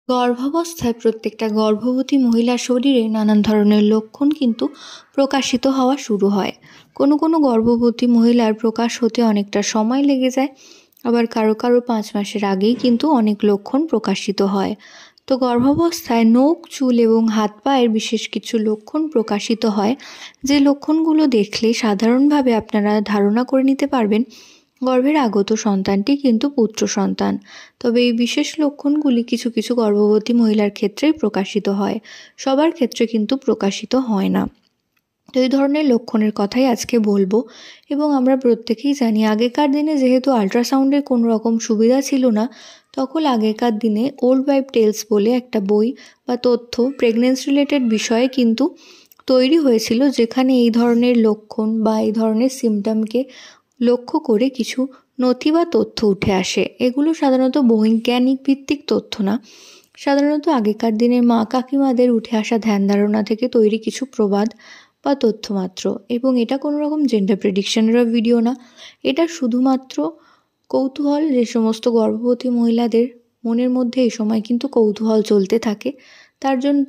গর্ভাবস্থায় প্রত্যেকটা গর্ভবতী মহিলার শরীরে নানান ধরনের লক্ষণ কিন্তু প্রকাশিত হওয়া শুরু হয়। কোনো কোনো গর্ভবতী মহিলার প্রকাশ হতে অনেকটা সময় লেগে যায়, আবার কারো কারো 5 মাসের আগেই কিন্তু অনেক লক্ষণ প্রকাশিত হয়। তো গর্ভাবস্থায় নখ, চুল এবং হাত পায়ের বিশেষ কিছু লক্ষণ প্রকাশিত হয়, যে লক্ষণগুলো দেখলে সাধারণভাবে আপনারা ধারণা করে নিতে পারবেন গর্ভের আগত সন্তানটি কিন্তু পুত্র সন্তান। তবে এই বিশেষ লক্ষণগুলি কিছু কিছু গর্ভবতী মহিলার ক্ষেত্রেই প্রকাশিত হয়, সবার ক্ষেত্রে কিন্তু প্রকাশিত হয় না। তো এই ধরনের লক্ষণের কথাই আজকে বলবো। এবং আমরা প্রত্যেকেই জানি, আগেকার দিনে যেহেতু আল্ট্রাসাউন্ডের কোনো রকম সুবিধা ছিল না, তখন আগেকার দিনে ওল্ড ওয়াইফ টেলস বলে একটা বই বা তথ্য প্রেগনেন্সি রিলেটেড বিষয়ে কিন্তু তৈরি হয়েছিল, যেখানে এই ধরনের লক্ষণ বা এই ধরনের সিমটমকে লক্ষ্য করে কিছু নথি বা তথ্য উঠে আসে। এগুলো সাধারণত বৈজ্ঞানিক ভিত্তিক তথ্য না, সাধারণত আগেকার দিনের মা কাকিমাদের উঠে আসা ধ্যান ধারণা থেকে তৈরি কিছু প্রবাদ বা তথ্য মাত্র। এবং এটা কোনো রকম জেন্ডার প্রেডিকশনেরও ভিডিও না, এটা শুধুমাত্র কৌতূহল। যে সমস্ত গর্ভবতী মহিলাদের মনের মধ্যে এই সময় কিন্তু কৌতূহল চলতে থাকে,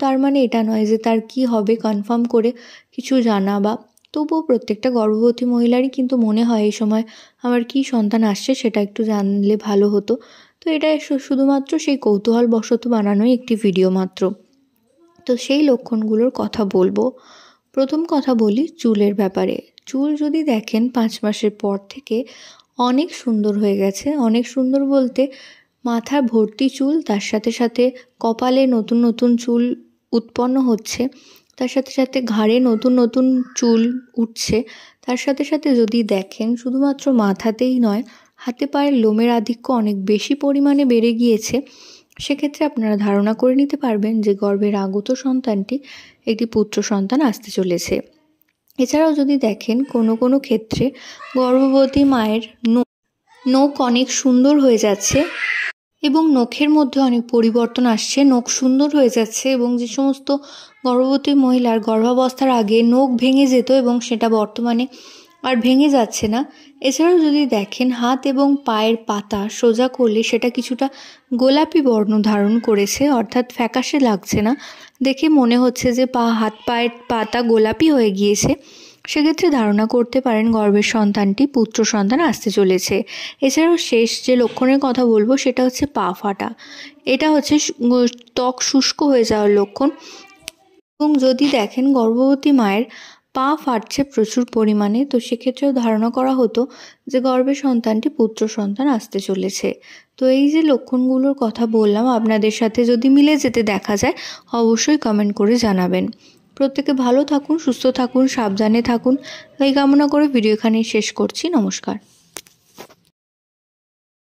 তার মানে এটা নয় যে তার কি হবে কনফার্ম করে কিছু জানা, বা তবুও প্রত্যেকটা গর্ভবতী মহিলারই কিন্তু মনে হয় এই সময় আমার কি সন্তান আসছে সেটা একটু জানলে ভালো হতো। তো এটা শুধুমাত্র সেই কৌতূহল বশত বানানোই একটি ভিডিও মাত্র। তো সেই লক্ষণগুলোর কথা বলবো। প্রথম কথা বলি চুলের ব্যাপারে। চুল যদি দেখেন 5 মাসের পর থেকে অনেক সুন্দর হয়ে গেছে। অনেক সুন্দর বলতে মাথা ভর্তি চুল, তার সাথে সাথে কপালে নতুন নতুন চুল উৎপন্ন হচ্ছে, তার সাথে সাথে ঘাড়ে নতুন নতুন চুল উঠছে। তার সাথে সাথে যদি দেখেন শুধুমাত্র মাথাতেই নয়, হাতে পায়ের লোমের আধিক্য অনেক বেশি পরিমাণে বেড়ে গিয়েছে, সেক্ষেত্রে আপনারা ধারণা করে নিতে পারবেন যে গর্ভের আগত সন্তানটি একটি পুত্র সন্তান আসতে চলেছে। এছাড়াও যদি দেখেন কোনো কোনো ক্ষেত্রে গর্ভবতী মায়ের নখ অনেক সুন্দর হয়ে যাচ্ছে এবং নখের মধ্যে অনেক পরিবর্তন আসছে, নখ সুন্দর হয়ে যাচ্ছে। এবং যে সমস্ত গর্ভবতী মহিলার গর্ভাবস্থার আগে নখ ভেঙে যেত এবং সেটা বর্তমানে আর ভেঙে যাচ্ছে না। এছাড়াও যদি দেখেন হাত এবং পায়ের পাতা সোজা করলে সেটা কিছুটা গোলাপি বর্ণ ধারণ করেছে, অর্থাৎ ফ্যাকাশে লাগছে না, দেখে মনে হচ্ছে যে হাত পায়ের পাতা গোলাপি হয়ে গিয়েছে, সেক্ষেত্রে ধারণা করতে পারেন গর্ভের সন্তানটি পুত্র সন্তান আসতে চলেছে। এছাড়াও শেষ যে লক্ষণের কথা বলবো সেটা হচ্ছে পা ফাটা। এটা হচ্ছে ত্বক শুষ্ক হয়ে যাওয়ার লক্ষণ। এবং যদি দেখেন গর্ভবতী মায়ের পা ফাটছে প্রচুর পরিমাণে, তো সেক্ষেত্রেও ধারণা করা হতো যে গর্ভের সন্তানটি পুত্র সন্তান আসতে চলেছে। তো এই যে লক্ষণগুলোর কথা বললাম, আপনাদের সাথে যদি মিলে যেতে দেখা যায় অবশ্যই কমেন্ট করে জানাবেন। প্রত্যেকে ভালো থাকুন, সুস্থ থাকুন, সাবধানে থাকুন, এই কামনা করে ভিডিও এখানেই শেষ করছি। নমস্কার।